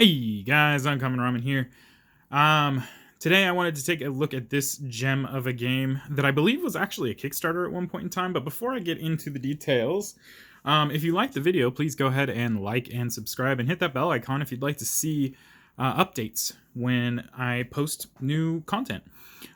Hey guys, Uncommon Ramen here. Um, Today I wanted to take a look at this gem of a game that I believe was actually a Kickstarter at one point in time. But before I get into the details, if you liked the video, please go ahead and like and subscribe and hit that bell icon if you'd like to see updates when I post new content.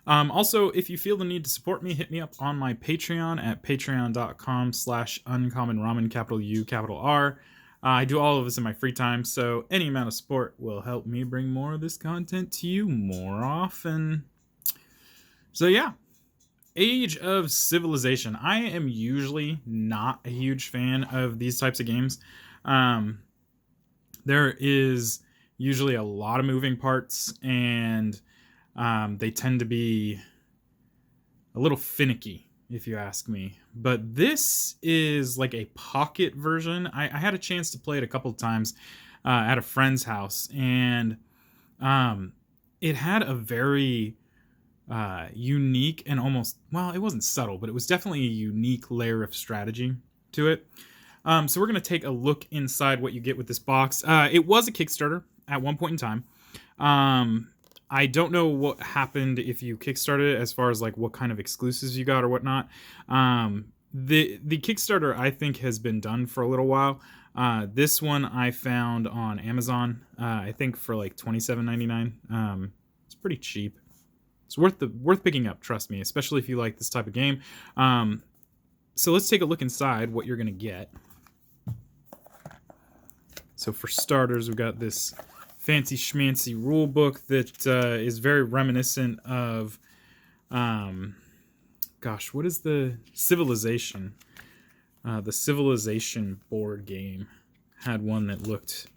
Also, if you feel the need to support me, hit me up on my Patreon at patreon.com/uncommonramen, capital U, capital R. I do all of this in my free time, so any amount of support will help me bring more of this content to you more often. So yeah, Age of Civilization. I am usually not a huge fan of these types of games. Um, there is usually a lot of moving parts, and they tend to be a little finicky, if you ask me. But this is like a pocket version. I had a chance to play it a couple of times at a friend's house, and um, it had a very unique and almost, well, it wasn't subtle, but it was definitely a unique layer of strategy to it. So we're going to take a look inside what you get with this box. It was a Kickstarter at one point in time. I don't know what happened if you kickstarted it, as far as like what kind of exclusives you got or whatnot. The Kickstarter, I think, has been done for a little while. This one I found on Amazon. I think for like $27.99. It's pretty cheap. It's worth picking up. Trust me, especially if you like this type of game. So let's take a look inside what you're gonna get. So for starters, we've got this fancy schmancy rule book that is very reminiscent of, gosh, what is the Civilization? The Civilization board game had one that looked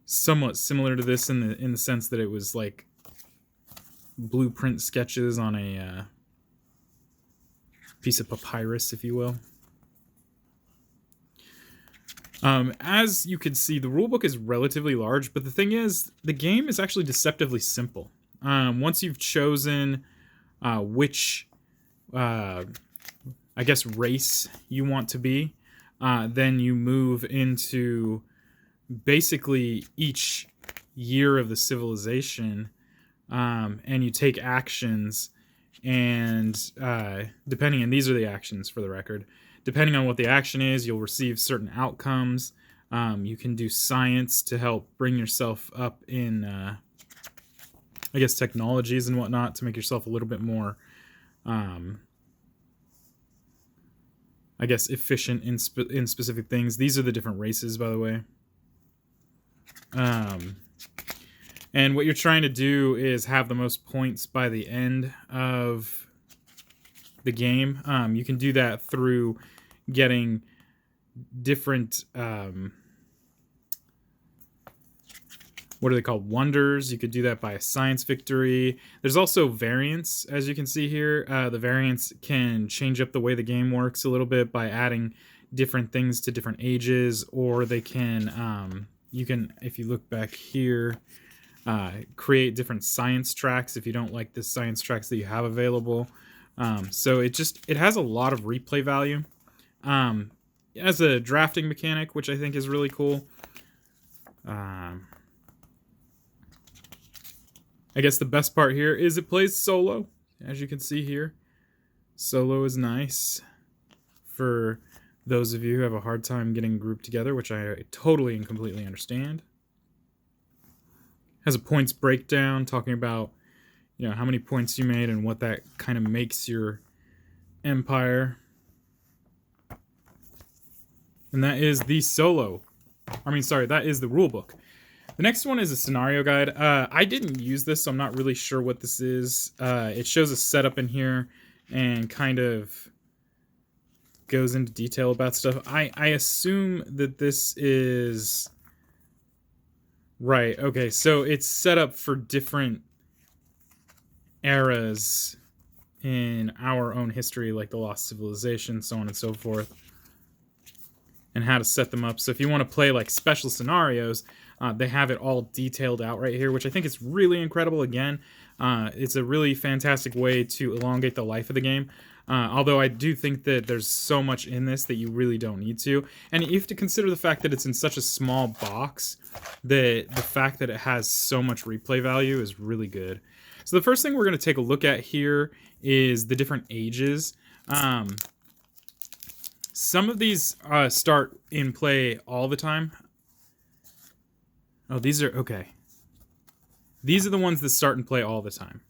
somewhat similar to this in the sense that it was like blueprint sketches on a piece of papyrus, if you will. As you can see, the rulebook is relatively large, but the thing is, the game is actually deceptively simple. Once you've chosen which, I guess, race you want to be, then you move into basically each year of the civilization, and you take actions, and depending, and these are the actions for the record, depending on what the action is, you'll receive certain outcomes. You can do science to help bring yourself up in, I guess, technologies and whatnot to make yourself a little bit more, I guess, efficient in specific things. These are the different races, by the way. And what you're trying to do is have the most points by the end of the game. You can do that through getting different, what are they called? Wonders. You could do that by a science victory. There's also variants, as you can see here. The variants can change up the way the game works a little bit by adding different things to different ages, or they can, you can, if you look back here, create different science tracks if you don't like the science tracks that you have available. So it has a lot of replay value. It has a drafting mechanic, which I think is really cool. I guess the best part here is it plays solo, as you can see here. Solo is nice for those of you who have a hard time getting grouped together, which I totally and completely understand. Has a points breakdown talking about, you know, how many points you made and what that kind of makes your empire. And that is the that is the rule book. The next one is a scenario guide. I didn't use this, so I'm not really sure what this is. It shows a setup in here and kind of goes into detail about stuff. I assume that this is... Right, okay, so it's set up for different eras in our own history, like the Lost Civilization, so on and so forth, and how to set them up. So if you want to play like special scenarios, they have it all detailed out right here, which I think is really incredible. Again, It's a really fantastic way to elongate the life of the game. Although I do think that there's so much in this that you really don't need to. And you have to consider the fact that it's in such a small box that the fact that it has so much replay value is really good. So the first thing we're going to take a look at here is the different ages. Some of these start in play all the time. Oh, these are... okay. These are the ones that start and play all the time.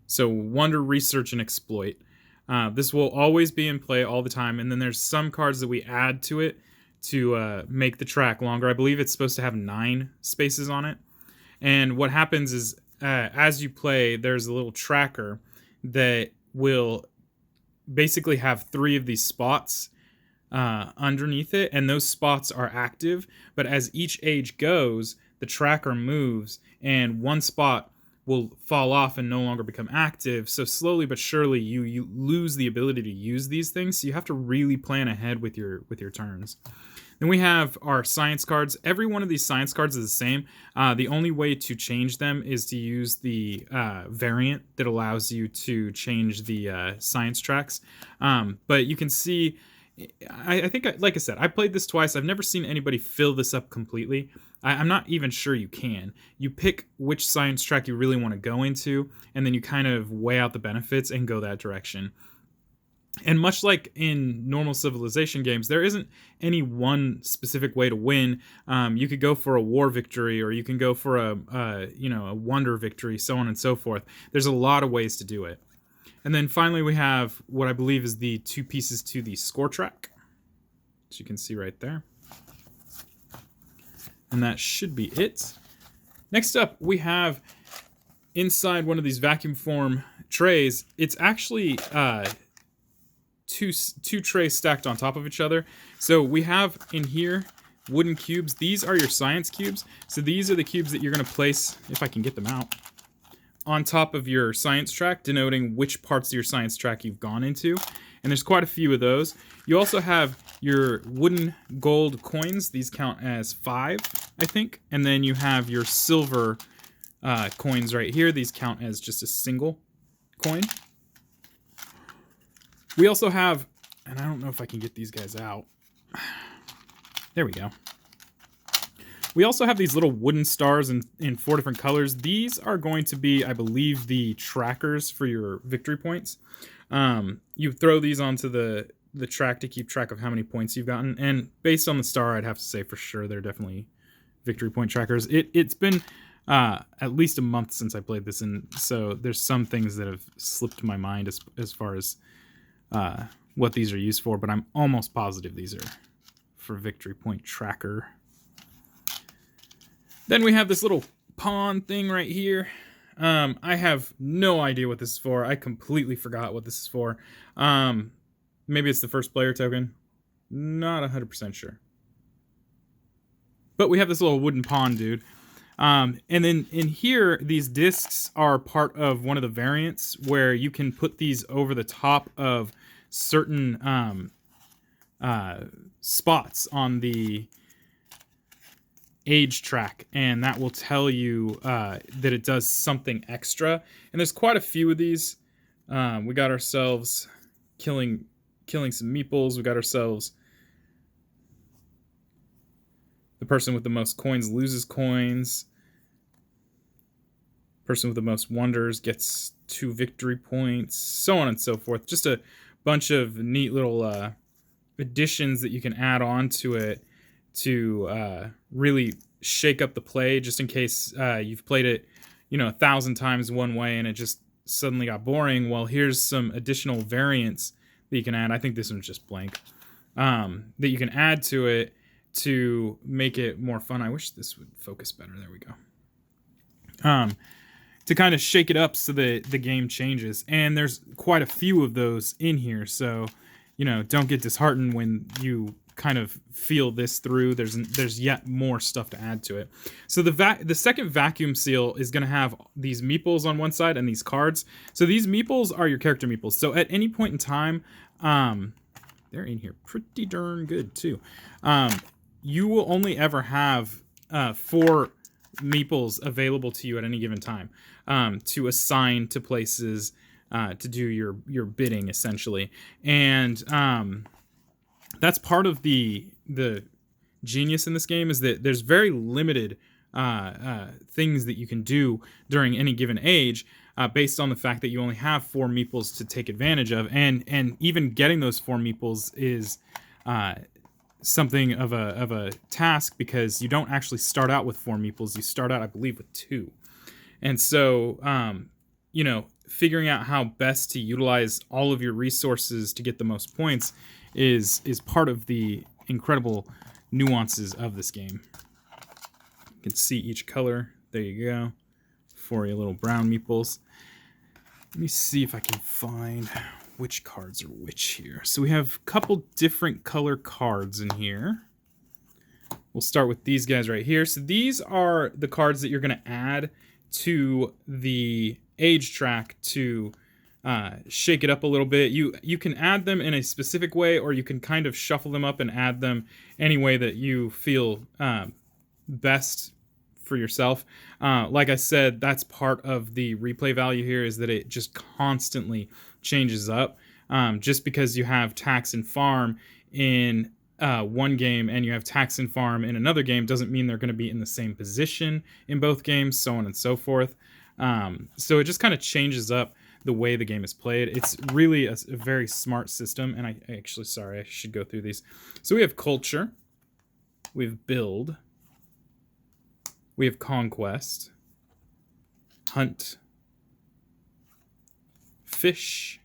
So Wonder, Research, and Exploit. This will always be in play all the time. And then there's some cards that we add to it to make the track longer. I believe it's supposed to have 9 spaces on it. And what happens is as you play, there's a little tracker that will basically have 3 of these spots underneath it. And those spots are active. But as each age goes, the tracker moves and one spot will fall off and no longer become active. So slowly but surely you lose the ability to use these things. So you have to really plan ahead with your turns. Then we have our science cards. Every one of these science cards is the same. The only way to change them is to use the variant that allows you to change the science tracks. But you can see, I think, like I said, I played this twice. I've never seen anybody fill this up completely. I'm not even sure you can. You pick which science track you really want to go into, and then you kind of weigh out the benefits and go that direction. And much like in normal Civilization games, there isn't any one specific way to win. You could go for a war victory, or you can go for a wonder victory, so on and so forth. There's a lot of ways to do it. And then finally we have what I believe is the 2 pieces to the score track, which you can see right there. And that should be it. Next up, we have inside one of these vacuum form trays, it's actually two trays stacked on top of each other. So we have in here wooden cubes. These are your science cubes. So these are the cubes that you're going to place, if I can get them out, on top of your science track, denoting which parts of your science track you've gone into. And there's quite a few of those. You also have your wooden gold coins. These count as 5, I think. And then you have your silver coins right here. These count as just a single coin. We also have, and I don't know if I can get these guys out. There we go. We also have these little wooden stars in 4 different colors. These are going to be, I believe, the trackers for your victory points. You throw these onto the track to keep track of how many points you've gotten. And based on the star, I'd have to say for sure they're definitely victory point trackers. It's been at least a month since I played this, and so there's some things that have slipped my mind as far as what these are used for, but I'm almost positive these are for victory point tracker. Then we have this little pawn thing right here. I have no idea what this is for. I completely forgot what this is for. Maybe it's the first player token. Not 100% sure. But we have this little wooden pawn dude. And then in here, these discs are part of one of the variants where you can put these over the top of certain spots on the age track, and that will tell you that it does something extra. And there's quite a few of these. We got ourselves killing some meeples. We got ourselves the person with the most coins loses coins. Person with the most wonders gets 2 victory points, so on and so forth. Just a bunch of neat little additions that you can add on to it to really shake up the play, just in case you've played it 1,000 times one way and it just suddenly got boring. Well, here's some additional variants that you can add. I think this one's just blank. That you can add to it to make it more fun. I wish this would focus better. There we go. To kind of shake it up so that the game changes. And there's quite a few of those in here, so don't get disheartened when you kind of feel this through. There's yet more stuff to add to it. So the second vacuum seal is going to have these meeples on one side and these cards. So these meeples are your character meeples. So at any point in time, they're in here pretty darn good too. You will only ever have 4 meeples available to you at any given time, to assign to places, to do your bidding essentially. And that's part of the genius in this game, is that there's very limited things that you can do during any given age, based on the fact that you only have 4 meeples to take advantage of, and even getting those 4 meeples is something of a task, because you don't actually start out with 4 meeples. You start out, I believe, with 2. And so figuring out how best to utilize all of your resources to get the most points is part of the incredible nuances of this game. You can see each color. There you go. 4 little brown meeples. Let me see if I can find which cards are which here. So we have a couple different color cards in here. We'll start with these guys right here. So these are the cards that you're going to add to the age track to shake it up a little bit. You can add them in a specific way, or you can kind of shuffle them up and add them any way that you feel best for yourself. Like I said, that's part of the replay value here, is that it just constantly changes up. Just because you have tax and farm in one game and you have tax and farm in another game doesn't mean they're going to be in the same position in both games, so on and so forth. So it just kind of changes up the way the game is played. It's really a very smart system. And I actually, sorry, I should go through these. So we have culture, we have build, we have conquest, hunt, fish,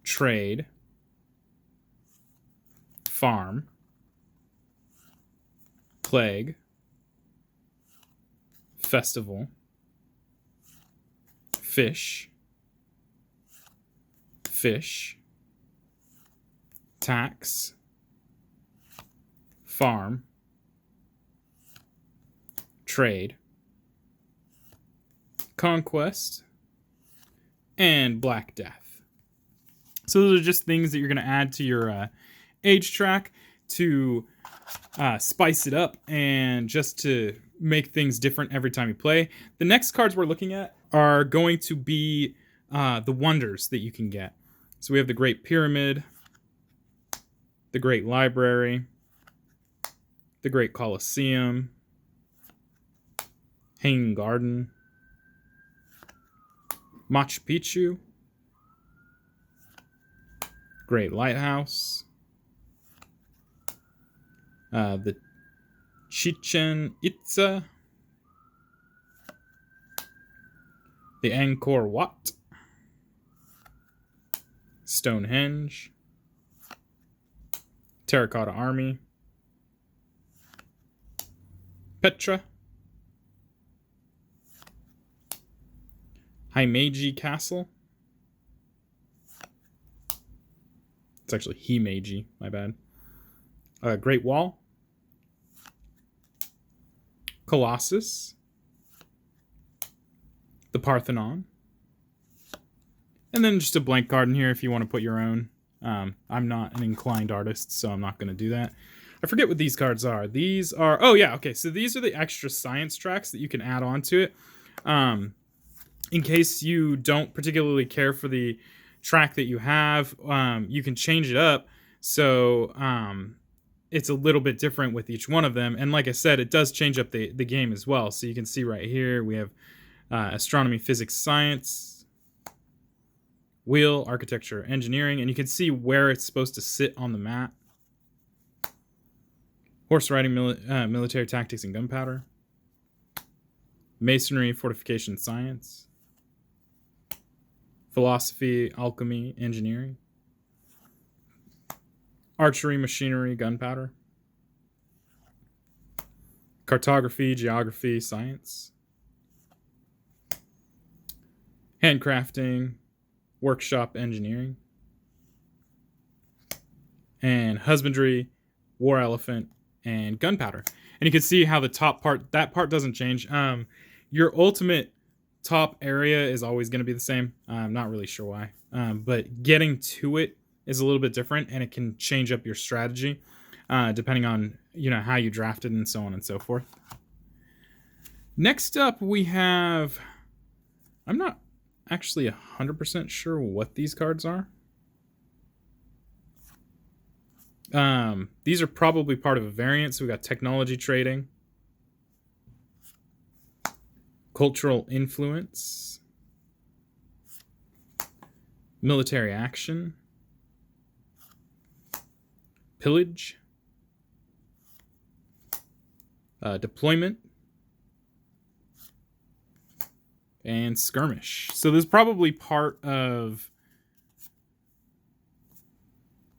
trade, farm, plague, festival, fish, tax, farm, trade, conquest, and Black Death. So those are just things that you're going to add to your age track to spice it up and just to make things different every time you play. The next cards we're looking at are going to be the wonders that you can get. So we have the Great Pyramid, the Great Library, the Great Colosseum, Hanging Garden, Machu Picchu, Great Lighthouse, the Chichen Itza, the Angkor Wat, Stonehenge, Terracotta Army, Petra, Himeji Castle. It's actually Himeji, my bad. Great Wall, Colossus, the Parthenon, and then just a blank card in here if you want to put your own. I'm not an inclined artist, so I'm not going to do that. I forget what these cards are. These are, oh yeah, okay, so these are the extra science tracks that you can add on to it. In case you don't particularly care for the track that you have, you can change it up so it's a little bit different with each one of them. And like I said, it does change up the game as well. So you can see right here we have astronomy, physics, science, wheel, architecture, engineering, and you can see where it's supposed to sit on the map. Horse riding, military tactics, and gunpowder. Masonry, fortification, science. Philosophy, alchemy, engineering. Archery, machinery, gunpowder. Cartography, geography, science. Handcrafting, workshop, engineering. And husbandry, war elephant, and gunpowder. And you can see how the top part, that part doesn't change. Your ultimate top area is always going to be the same. I'm not really sure why. But getting to it is a little bit different, and it can change up your strategy depending on how you drafted and so on and so forth. Next up, we have... I'm not actually 100% sure what these cards are. These are probably part of a variant. So we got technology trading, cultural influence, military action, pillage, deployment, and skirmish. So this is probably part of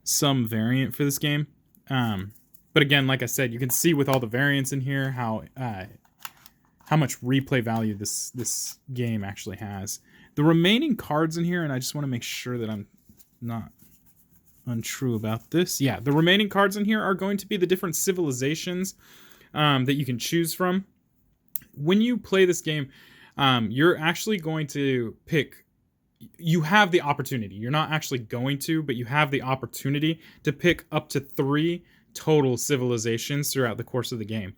some variant for this game. But again, like I said, you can see with all the variants in here how much replay value this game actually has. The remaining cards in here, and I just want to make sure that I'm not untrue about this. Yeah, the remaining cards in here are going to be the different civilizations that you can choose from. When you play this game, you're actually going to pick... You have the opportunity. You're not actually going to, but you have the opportunity to pick up to 3 total civilizations throughout the course of the game.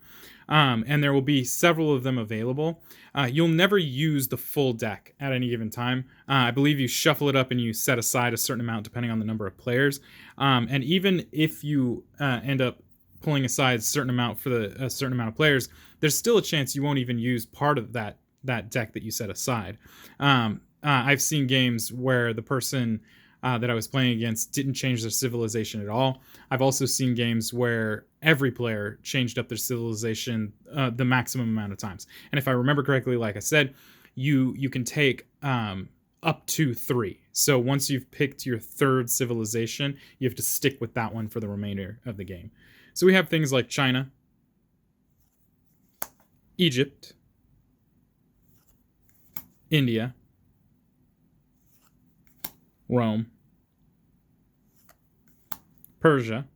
And there will be several of them available. You'll never use the full deck at any given time. I believe you shuffle it up and you set aside a certain amount depending on the number of players. And even if you end up pulling aside a certain amount for a certain amount of players, there's still a chance you won't even use part of that deck that you set aside. I've seen games where the person that I was playing against didn't change their civilization at all. I've also seen games where every player changed up their civilization the maximum amount of times. And if I remember correctly, like I said, you can take up to 3. So once you've picked your 3rd civilization, you have to stick with that one for the remainder of the game. So we have things like China, Egypt, India, Rome, Persia,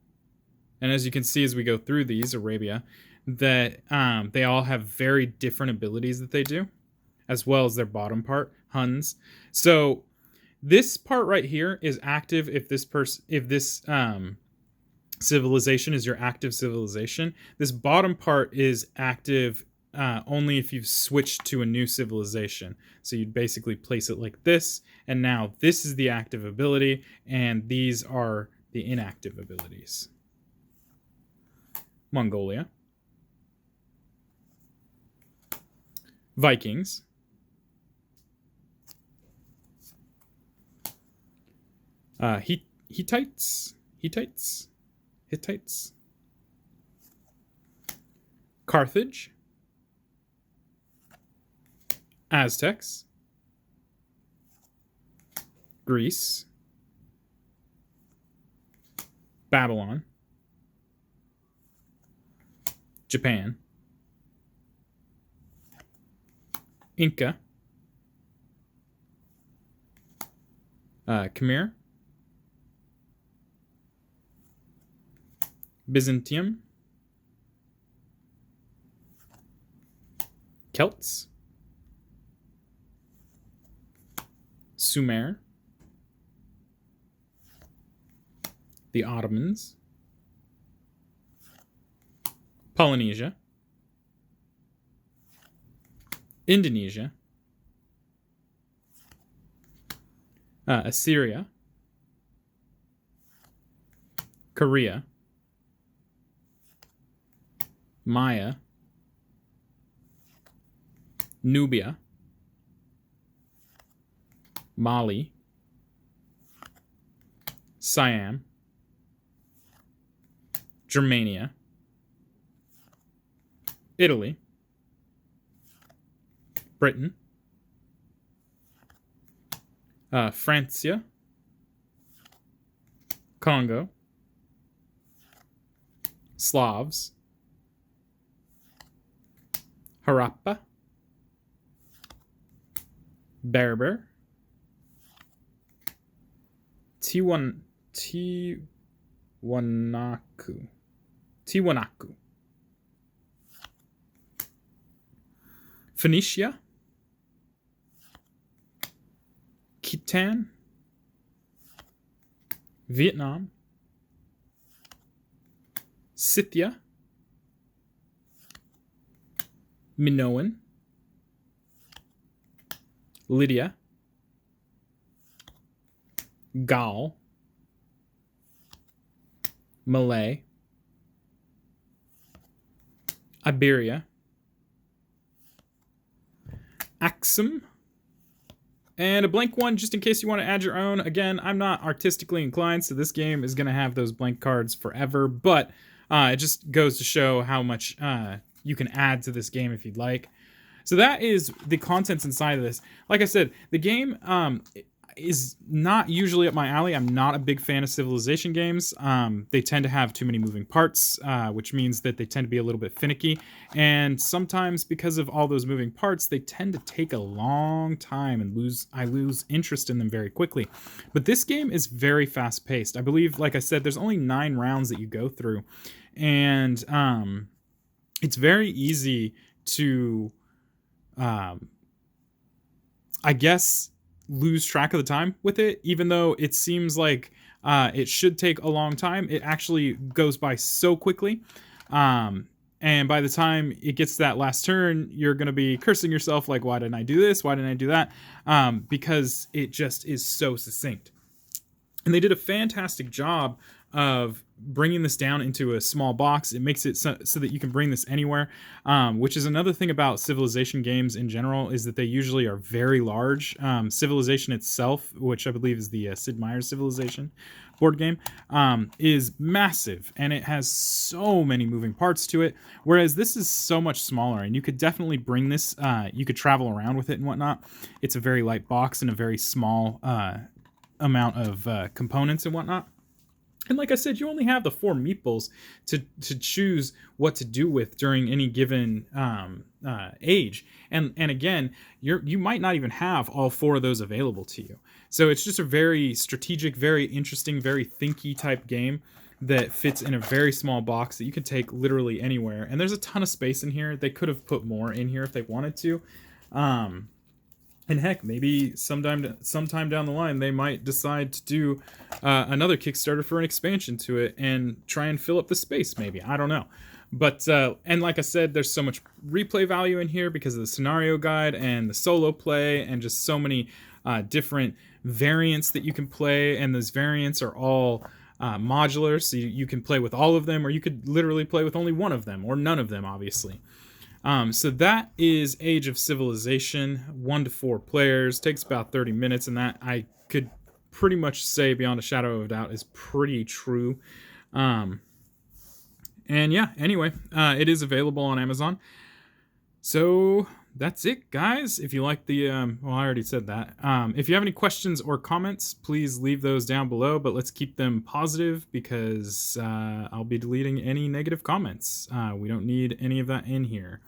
and as you can see as we go through these, Arabia, that they all have very different abilities that they do, as well as their bottom part, Huns. So this part right here is active if this civilization is your active civilization. This bottom part is active only if you've switched to a new civilization. So you'd basically place it like this, and now this is the active ability, and these are the inactive abilities. Mongolia, Vikings, Hittites, Carthage, Aztecs, Greece, Babylon, Japan, Inca, Khmer, Byzantium, Celts, Sumer, the Ottomans, Polynesia, Indonesia, Assyria, Korea, Maya, Nubia, Mali, Siam, Germania, Italy, Britain, Francia, Congo, Slavs, Harappa, Berber, Tiwanaku, Phoenicia, Khitan, Vietnam, Scythia, Minoan, Lydia, Gaul, Malay, Iberia, Axum, and a blank one just in case you want to add your own. Again, I'm not artistically inclined, so this game is going to have those blank cards forever, but it just goes to show how much you can add to this game if you'd like. So that is the contents inside of this. Like I said, the game is not usually up my alley. I'm not a big fan of Civilization games. They tend to have too many moving parts, which means that they tend to be a little bit finicky. And sometimes because of all those moving parts, they tend to take a long time and I lose interest in them very quickly. But this game is very fast paced. I believe, like I said, there's only 9 rounds that you go through. And it's very easy to I guess lose track of the time with it, even though it seems like it should take a long time. It actually goes by so quickly. And by the time it gets to that last turn, you're going to be cursing yourself like, why didn't I do this? Why didn't I do that? Because it just is so succinct. And they did a fantastic job of bringing this down into a small box. It makes it so that you can bring this anywhere, which is another thing about Civilization games in general, is that they usually are very large. Civilization itself, which I believe is the Sid Meier's Civilization board game, is massive, and it has so many moving parts to it, whereas this is so much smaller, and you could definitely bring this, you could travel around with it and whatnot. It's a very light box and a very small amount of components and whatnot. And like I said, you only have the 4 meeples to choose what to do with during any given age. And again, you might not even have all 4 of those available to you. So it's just a very strategic, very interesting, very thinky type game that fits in a very small box that you can take literally anywhere. And there's a ton of space in here. They could have put more in here if they wanted to. And heck, maybe sometime down the line, they might decide to do another Kickstarter for an expansion to it and try and fill up the space, maybe. I don't know. But, and like I said, there's so much replay value in here because of the scenario guide and the solo play and just so many different variants that you can play. And those variants are all modular, so you can play with all of them, or you could literally play with only one of them, or none of them, obviously. So that is Age of Civilization, 1 to 4 players, takes about 30 minutes, and that I could pretty much say beyond a shadow of a doubt is pretty true. And yeah, anyway, it is available on Amazon. So that's it, guys. If you like the, well, I already said that. If you have any questions or comments, please leave those down below, but let's keep them positive because I'll be deleting any negative comments. We don't need any of that in here.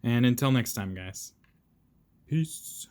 And until next time, guys. Peace.